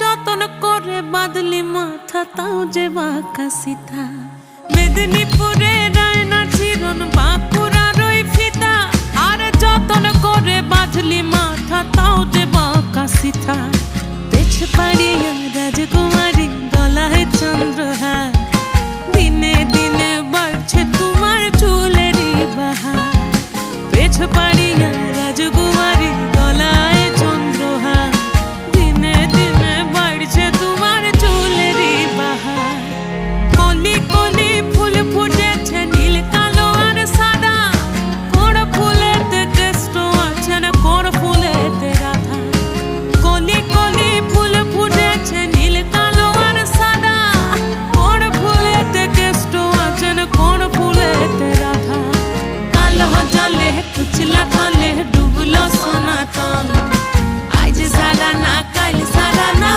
যতন করে বাঁধলি মাথা তাও যে বাঁকা সিথা। মেদিনীপুরে রায়না চিরন বাঁকুড়ার ওই ফিতা, আর যতন করে বাঁধলি মাথা তাও যে বাঁকা সিথা। পেছ পাড়িয়া রাজকুমার